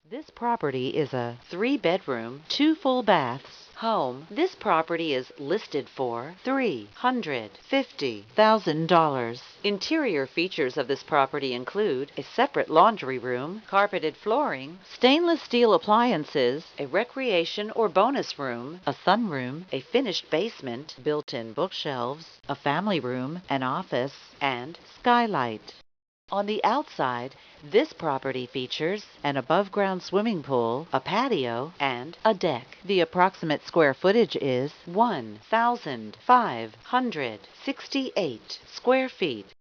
This property is a 3-bedroom, 2 full baths home. This property is listed for $350,000. Interior features of this property include a separate laundry room, carpeted flooring, stainless steel appliances, a recreation or bonus room, a sunroom, a finished basement, built-in bookshelves, a family room, an office, and skylight. On the outside, this property features an above-ground swimming pool, a patio, and a deck. The approximate square footage is 1,568 square feet.